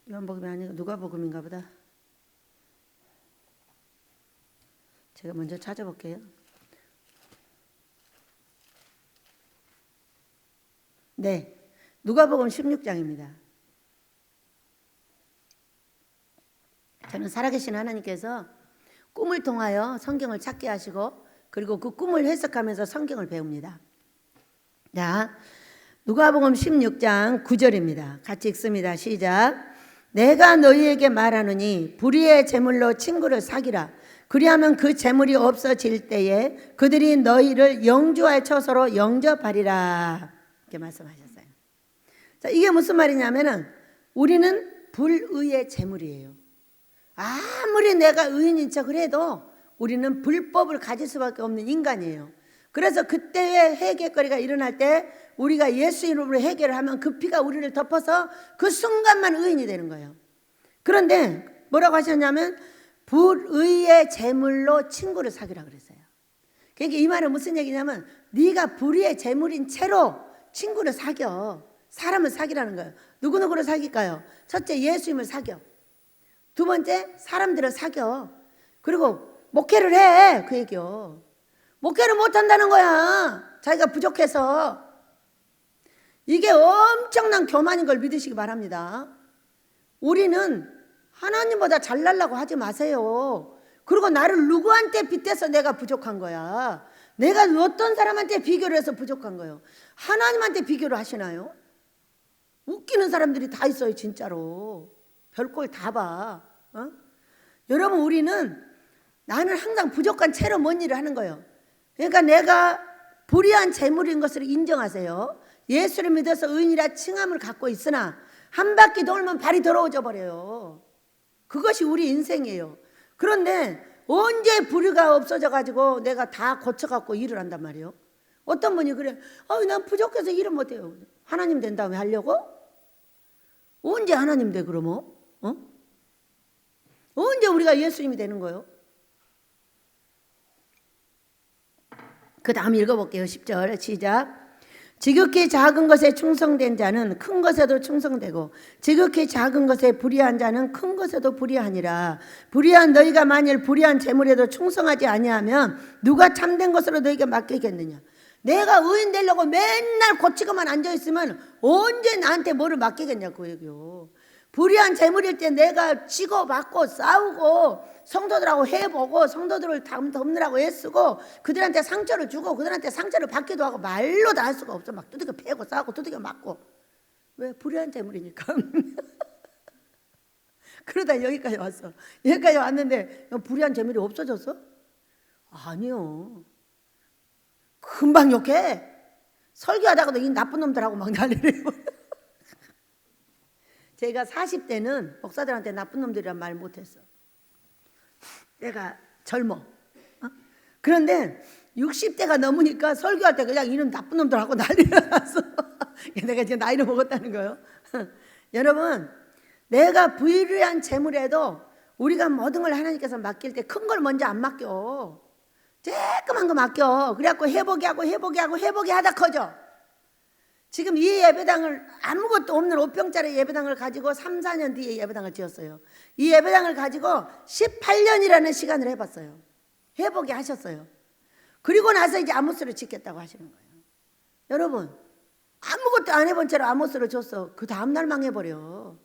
요한복음이 아니고 누가복음인가 보다. 제가 먼저 찾아볼게요. 네, 누가복음 16장입니다. 저는 살아계신 하나님께서 꿈을 통하여 성경을 찾게 하시고 그리고 그 꿈을 해석하면서 성경을 배웁니다. 자, 누가복음 16장 9절입니다. 같이 읽습니다. 시작. 내가 너희에게 말하노니 불의의 재물로 친구를 사귀라. 그리하면 그 재물이 없어질 때에 그들이 너희를 영주할 처소로 영접하리라. 이렇게 말씀하셨어요. 자, 이게 무슨 말이냐면은 우리는 불의의 재물이에요. 아무리 내가 의인인 척을 해도 우리는 불법을 가질 수밖에 없는 인간이에요. 그래서 그때의 회개거리가 일어날 때 우리가 예수 이름으로 회개를 하면 그 피가 우리를 덮어서 그 순간만 의인이 되는 거예요. 그런데 뭐라고 하셨냐면 불의의 재물로 친구를 사귀라 그랬어요. 그러니까 이 말은 무슨 얘기냐면 네가 불의의 재물인 채로 친구를 사겨. 사람을 사귀라는 거예요. 누구누구를 사귈까요? 첫째, 예수님을 사겨. 두 번째, 사람들을 사겨. 그리고 목회를 해. 그 얘기요. 목회를 못한다는 거야. 자기가 부족해서. 이게 엄청난 교만인 걸 믿으시기 바랍니다. 우리는 하나님보다 잘나려고 하지 마세요. 그리고 나를 누구한테 빗대서 내가 부족한 거야. 내가 어떤 사람한테 비교를 해서 부족한 거예요. 하나님한테 비교를 하시나요? 웃기는 사람들이 다 있어요. 진짜로 별꼴 다 봐. 여러분, 우리는 나는 항상 부족한 채로 뭔 일을 하는 거예요. 그러니까 내가 불의한 재물인 것을 인정하세요. 예수를 믿어서 의인이라 칭함을 갖고 있으나 한 바퀴 돌면 발이 더러워져 버려요. 그것이 우리 인생이에요. 그런데 언제 불의가 없어져 가지고 내가 다 고쳐 갖고 일을 한단 말이에요. 어떤 분이 그래, 난 부족해서 일을 못해요. 하나님 된 다음에 하려고? 언제 하나님 돼 그러면? 언제 우리가 예수님이 되는 거예요? 그 다음 읽어볼게요. 10절 시작. 지극히 작은 것에 충성된 자는 큰 것에도 충성되고 지극히 작은 것에 불의한 자는 큰 것에도 불의하니라. 불의한 너희가 만일 불의한 재물에도 충성하지 아니하면 누가 참된 것으로 너희에게 맡기겠느냐. 내가 의인 되려고 맨날 고치고만 앉아있으면 언제 나한테 뭐를 맡기겠냐고 그 얘기요. 불의한 재물일 때 내가 치고받고 싸우고 성도들하고 해보고 성도들을 덮느라고 애쓰고 그들한테 상처를 주고 그들한테 상처를 받기도 하고 말로 다 할 수가 없어. 막 두들겨 패고 싸우고 두들겨 맞고. 왜? 불의한 재물이니까. 그러다 여기까지 왔어. 여기까지 왔는데 불의한 재물이 없어졌어? 아니요. 금방 욕해. 설교하다가도 이 나쁜 놈들하고 막 난리래요. 제가 40대는 목사들한테 나쁜 놈들이란 말 못했어. 내가 젊어. 그런데 60대가 넘으니까 설교할 때 그냥 이놈 나쁜 놈들하고 난리가 났어. 내가 이제 나이를 먹었다는 거예요. 여러분, 내가 불의한 재물에도 우리가 모든 걸 하나님께서 맡길 때 큰 걸 먼저 안 맡겨. 조그만 거 맡겨. 그래갖고 회복이 하다 커져. 지금 이 예배당을 아무것도 없는 5평짜리 예배당을 가지고 3, 4년 뒤에 예배당을 지었어요. 이 예배당을 가지고 18년이라는 시간을 해봤어요. 회복이 하셨어요. 그리고 나서 이제 아모스를 짓겠다고 하시는 거예요. 여러분, 아무것도 안 해본 채로 아모스를 줬어. 그 다음날 망해버려.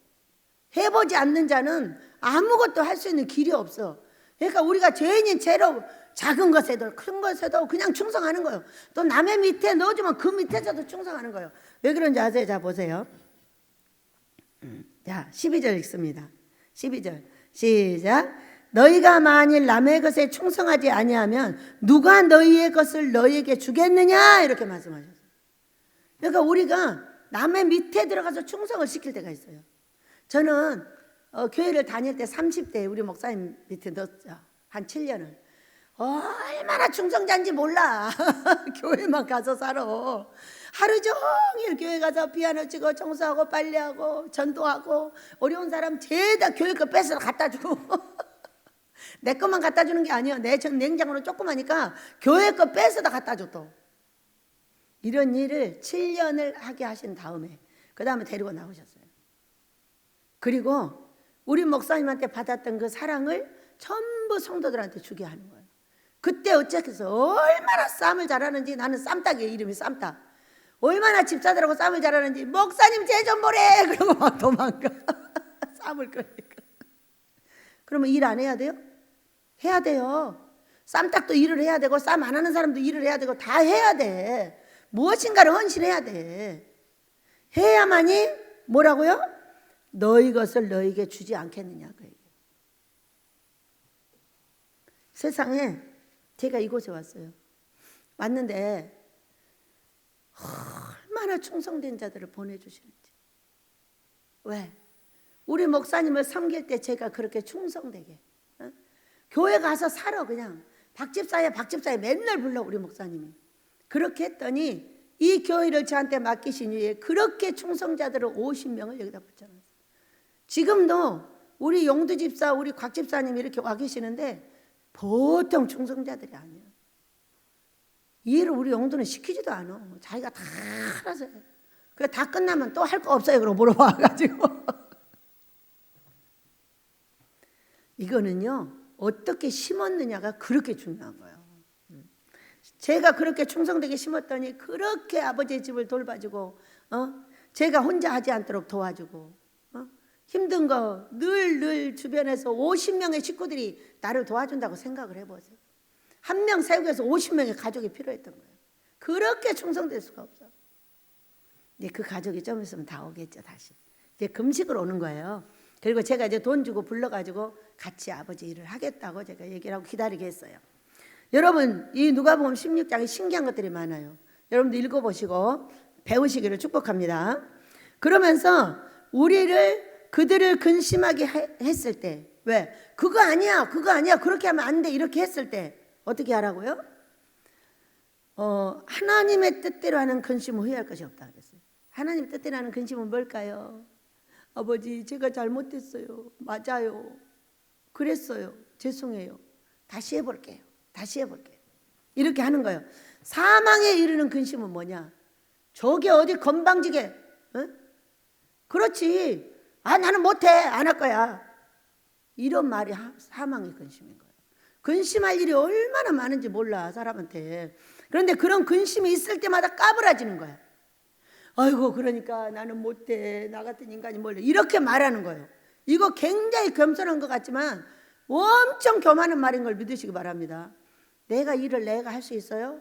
해보지 않는 자는 아무것도 할 수 있는 길이 없어. 그러니까 우리가 죄인인 채로 작은 것에도 큰 것에도 그냥 충성하는 거예요. 또 남의 밑에 넣어주면 그 밑에서도 충성하는 거예요. 왜 그런지 아세요? 자, 보세요. 자, 12절 읽습니다. 12절 시작. 너희가 만일 남의 것에 충성하지 아니하면 누가 너희의 것을 너희에게 주겠느냐, 이렇게 말씀하셨어요. 그러니까 우리가 남의 밑에 들어가서 충성을 시킬 때가 있어요. 저는 교회를 다닐 때 30대에 우리 목사님 밑에 넣었죠. 한 7년을. 얼마나 충성자인지 몰라. 교회만 가서 살아. 하루 종일 교회 가서 피아노 치고 청소하고 빨래하고 전도하고 어려운 사람 죄다 교회 거 뺏어 갖다 주고. 내 것만 갖다 주는 게 아니야. 내 냉장고는 조그마니까 교회 거 뺏어다 갖다 줘 또. 이런 일을 7년을 하게 하신 다음에 그 다음에 데리고 나오셨어요. 그리고 우리 목사님한테 받았던 그 사랑을 전부 성도들한테 주게 하는 거예요. 그때 어째서 얼마나 싸움을 잘하는지. 나는 쌈딱이에요. 이름이 쌈딱. 얼마나 집사들하고 싸움을 잘하는지. 목사님 쟤 좀 보래. 그러고 막 도망가. 싸움을 거니까. 그러면 일 안 해야 돼요? 해야 돼요. 쌈딱도 일을 해야 되고 싸움 안 하는 사람도 일을 해야 되고 다 해야 돼. 무엇인가를 헌신해야 돼. 해야만이 뭐라고요? 너희 것을 너희에게 주지 않겠느냐 그 얘기예요. 세상에 제가 이곳에 왔어요. 왔는데 얼마나 충성된 자들을 보내주시는지. 왜? 우리 목사님을 섬길 때 제가 그렇게 충성되게. 교회 가서 살아 그냥. 박집사야 맨날 불러 우리 목사님이. 그렇게 했더니 이 교회를 저한테 맡기신 이후에 그렇게 충성자들을 50명을 여기다 붙여놨어요. 지금도 우리 용두 집사, 우리 곽 집사님이 이렇게 와 계시는데 보통 충성자들이 아니에요. 일을 우리 용두는 시키지도 않아. 자기가 다 알아서 해. 그래 다 끝나면 또 할 거 없어요? 그러고 물어봐가지고. 이거는요, 어떻게 심었느냐가 그렇게 중요한 거예요. 제가 그렇게 충성되게 심었더니 그렇게 아버지의 집을 돌봐주고, 제가 혼자 하지 않도록 도와주고, 힘든 거 늘 주변에서 50명의 식구들이 나를 도와준다고 생각을 해보세요. 한 명 세우기 위해서 50명의 가족이 필요했던 거예요. 그렇게 충성될 수가 없어. 이제 그 가족이 좀 있으면 다 오겠죠. 다시 이제 금식을 오는 거예요. 그리고 제가 이제 돈 주고 불러가지고 같이 아버지 일을 하겠다고 제가 얘기를 하고 기다리게 했어요. 여러분, 이 누가복음 16장에 신기한 것들이 많아요. 여러분도 읽어보시고 배우시기를 축복합니다. 그러면서 그들을 근심하게 했을 때, 왜? 그거 아니야 그렇게 하면 안 돼 이렇게 했을 때 어떻게 하라고요? 하나님의 뜻대로 하는 근심은 후회할 것이 없다 그랬어요. 하나님의 뜻대로 하는 근심은 뭘까요? 아버지, 제가 잘못했어요. 맞아요. 그랬어요. 죄송해요. 다시 해볼게요. 이렇게 하는 거예요. 사망에 이르는 근심은 뭐냐? 저게 어디 건방지게, 그렇지. 나는 못해. 안 할 거야. 이런 말이 사망의 근심인 거예요. 근심할 일이 얼마나 많은지 몰라, 사람한테. 그런데 그런 근심이 있을 때마다 까불어지는 거야. 아이고, 그러니까 나는 못해. 나 같은 인간이 뭘래. 이렇게 말하는 거예요. 이거 굉장히 겸손한 것 같지만 엄청 교만한 말인 걸 믿으시기 바랍니다. 내가 할 수 있어요?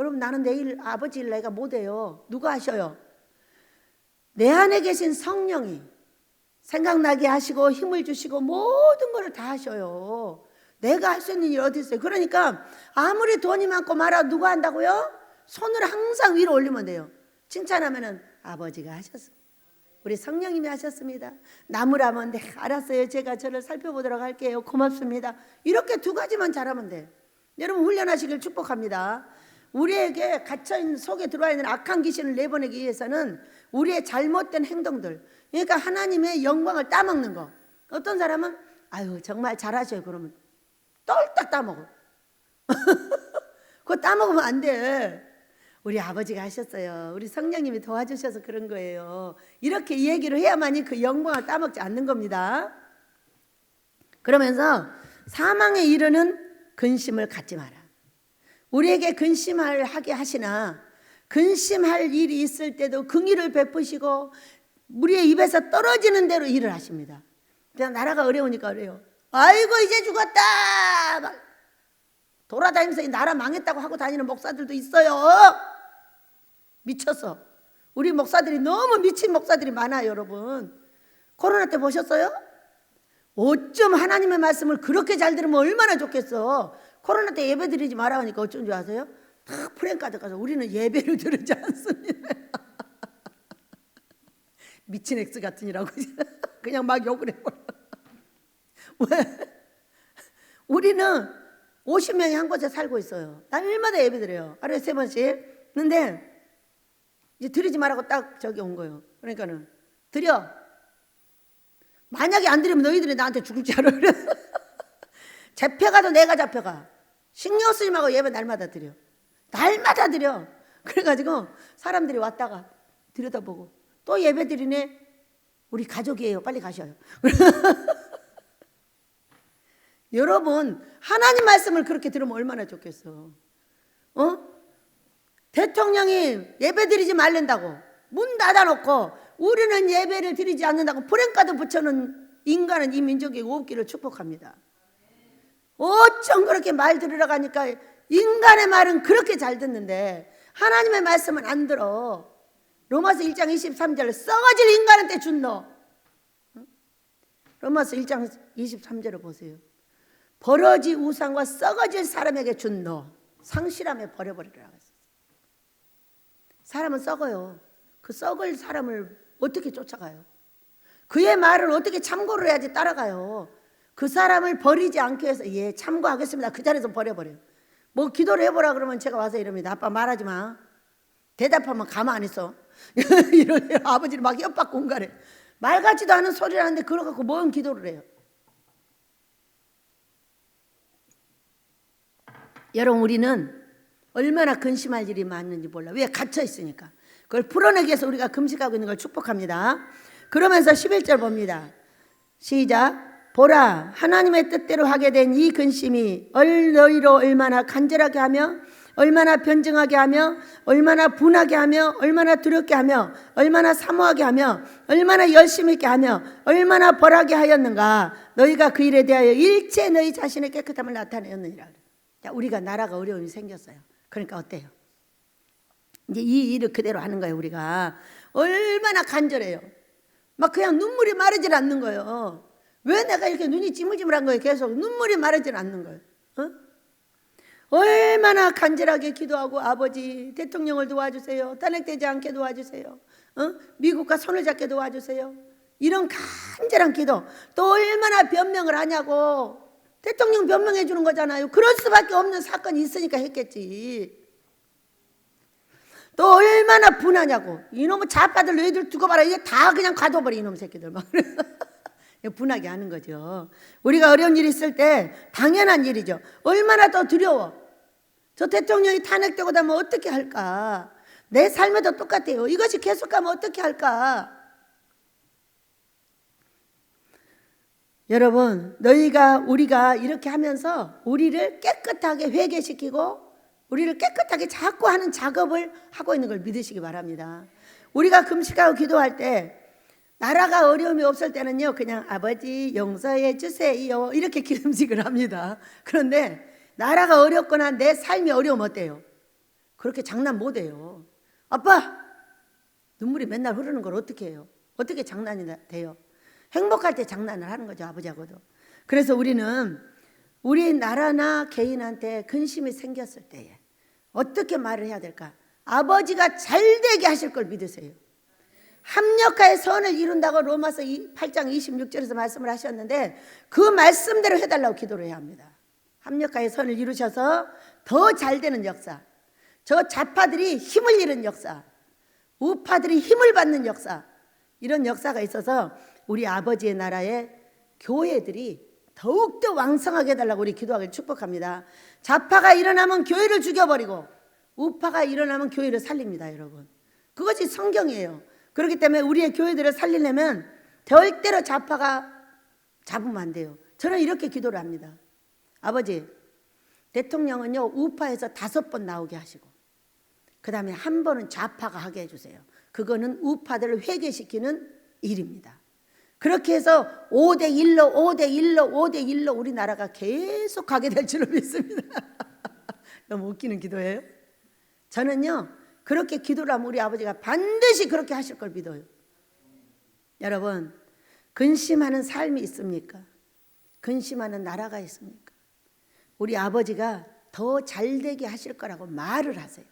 여러분, 나는 내일 아버지 일 내가 못해요. 누가 하셔요? 내 안에 계신 성령이 생각나게 하시고 힘을 주시고 모든 걸 다 하셔요. 내가 할 수 있는 일이 어디 있어요? 그러니까 아무리 돈이 많고 말아 누가 한다고요? 손을 항상 위로 올리면 돼요. 칭찬하면은 아버지가 하셨습니다. 우리 성령님이 하셨습니다. 나무라면 네, 알았어요. 제가 저를 살펴보도록 할게요. 고맙습니다. 이렇게 두 가지만 잘하면 돼. 여러분, 훈련하시길 축복합니다. 우리에게 갇혀있는, 속에 들어와 있는 악한 귀신을 내보내기 위해서는 우리의 잘못된 행동들, 그러니까 하나님의 영광을 따먹는 거. 어떤 사람은 아유 정말 잘하셔요. 그러면 똘딱 따먹어. 그거 따먹으면 안 돼. 우리 아버지가 하셨어요. 우리 성령님이 도와주셔서 그런 거예요. 이렇게 얘기를 해야만이 그 영광을 따먹지 않는 겁니다. 그러면서 사망에 이르는 근심을 갖지 마라. 우리에게 근심하게 하시나 근심할 일이 있을 때도 긍휼을 베푸시고 우리의 입에서 떨어지는 대로 일을 하십니다. 그냥 나라가 어려우니까 그래요. 아이고 이제 죽었다 막 돌아다니면서 이 나라 망했다고 하고 다니는 목사들도 있어요. 미쳐서. 우리 목사들이 너무 미친 목사들이 많아요. 여러분, 코로나 때 보셨어요? 어쩜 하나님의 말씀을 그렇게 잘 들으면 얼마나 좋겠어. 코로나 때 예배 드리지 말라 하니까 어쩐 줄 아세요? 다 프랭카드 가서 우리는 예배를 드리지 않습니다. 미친 엑스 같으니라고 그냥 막 욕을 해버려. 왜? 우리는 50명이 한 곳에 살고 있어요. 날마다 예배 드려요. 하루에 3번씩. 근데 이제 드리지 말라고 딱 저기 온 거예요. 그러니까는 드려. 만약에 안 드리면 너희들이 나한테 죽을 줄 알아. 잡혀가도 내가 잡혀가. 신경 쓰지 말고 예배 날마다 드려. 날마다 드려. 그래가지고 사람들이 왔다가 들여다보고 또 예배 드리네. 우리 가족이에요. 빨리 가셔요. 여러분, 하나님 말씀을 그렇게 들으면 얼마나 좋겠어. 대통령이 예배 드리지 말란다고 문 닫아놓고 우리는 예배를 드리지 않는다고 프랭카드 붙여놓은 인간은 이 민족의 오기를 축복합니다. 어쩜 그렇게 말 들으러 가니까 인간의 말은 그렇게 잘 듣는데 하나님의 말씀은 안 들어. 로마서 1장 23절 썩어질 인간한테 준 너. 로마서 1장 23절을 보세요. 버러지 우상과 썩어질 사람에게 준 너 상실함에 버려버리라고 했어요. 사람은 썩어요. 그 썩을 사람을 어떻게 쫓아가요? 그의 말을 어떻게 참고를 해야지 따라가요? 그 사람을 버리지 않기 위해서 예 참고하겠습니다. 그 자리에서 버려버려요. 뭐 기도를 해보라 그러면 제가 와서 이럽니다. 아빠 말하지 마. 대답하면 가만 안 있어. 이러네요. 아버지를 막 협박 공갈해. 말 같지도 않은 소리를 하는데 그걸 갖고 뭔 기도를 해요? 여러분, 우리는 얼마나 근심할 일이 많은지 몰라. 왜? 갇혀 있으니까. 그걸 풀어내기 위해서 우리가 금식하고 있는 걸 축복합니다. 그러면서 11절 봅니다. 시작. 보라, 하나님의 뜻대로 하게 된 이 근심이 너희로 얼마나 간절하게 하며 얼마나 변증하게 하며 얼마나 분하게 하며 얼마나 두렵게 하며 얼마나 사모하게 하며 얼마나 열심히 있게 하며 얼마나 벌하게 하였는가. 너희가 그 일에 대하여 일체 너희 자신의 깨끗함을 나타내었느니라. 자, 우리가 나라가 어려움이 생겼어요. 그러니까 어때요? 이제 이 일을 그대로 하는 거예요. 우리가 얼마나 간절해요. 막 그냥 눈물이 마르질 않는 거예요. 왜 내가 이렇게 눈이 찌물찌물한 거예요? 계속 눈물이 마르질 않는 거예요. 얼마나 간절하게 기도하고, 아버지 대통령을 도와주세요. 탄핵되지 않게 도와주세요. 미국과 손을 잡게 도와주세요. 이런 간절한 기도. 또 얼마나 변명을 하냐고. 대통령 변명해 주는 거잖아요. 그럴 수밖에 없는 사건이 있으니까 했겠지. 또 얼마나 분하냐고. 이놈의 좌파들 너희들 두고 봐라. 이게 다 그냥 가둬버려 이놈 새끼들 막. 분하게 하는 거죠. 우리가 어려운 일이 있을 때 당연한 일이죠. 얼마나 더 두려워. 저 대통령이 탄핵되고 나면 어떻게 할까? 내 삶에도 똑같아요. 이것이 계속 가면 어떻게 할까? 여러분, 우리가 이렇게 하면서 우리를 깨끗하게 회개시키고 우리를 깨끗하게 자꾸 하는 작업을 하고 있는 걸 믿으시기 바랍니다. 우리가 금식하고 기도할 때 나라가 어려움이 없을 때는요, 그냥 아버지 용서해 주세요 이렇게 금식을 합니다. 그런데 나라가 어렵거나 내 삶이 어려우면 어때요? 그렇게 장난 못 해요. 아빠 눈물이 맨날 흐르는 걸 어떻게 해요? 어떻게 장난이 돼요? 행복할 때 장난을 하는 거죠, 아버지하고도. 그래서 우리는 우리 나라나 개인한테 근심이 생겼을 때에 어떻게 말을 해야 될까? 아버지가 잘되게 하실 걸 믿으세요. 합력하여 선을 이룬다고 로마서 8장 26절에서 말씀을 하셨는데 그 말씀대로 해달라고 기도를 해야 합니다. 합력하여 선을 이루셔서 더 잘되는 역사, 저 좌파들이 힘을 잃은 역사, 우파들이 힘을 받는 역사, 이런 역사가 있어서 우리 아버지의 나라의 교회들이 더욱더 왕성하게 해달라고 우리 기도하기를 축복합니다. 좌파가 일어나면 교회를 죽여버리고 우파가 일어나면 교회를 살립니다. 여러분, 그것이 성경이에요. 그렇기 때문에 우리의 교회들을 살리려면 절대로 좌파가 잡으면 안 돼요. 저는 이렇게 기도를 합니다. 아버지, 대통령은요 우파에서 5번 나오게 하시고 그 다음에 한 번은 좌파가 하게 해주세요. 그거는 우파들을 회개시키는 일입니다. 그렇게 해서 5대1로 5대1로 5대1로 우리나라가 계속 가게 될 줄로 믿습니다. 너무 웃기는 기도예요. 저는요 그렇게 기도를 하면 우리 아버지가 반드시 그렇게 하실 걸 믿어요. 여러분, 근심하는 삶이 있습니까? 근심하는 나라가 있습니까? 우리 아버지가 더 잘되게 하실 거라고 말을 하세요.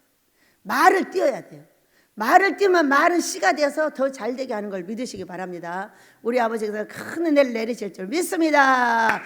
말을 띄워야 돼요. 말을 띄우면 말은 씨가 되어서 더 잘되게 하는 걸 믿으시기 바랍니다. 우리 아버지께서 큰 은혜를 내리실 줄 믿습니다.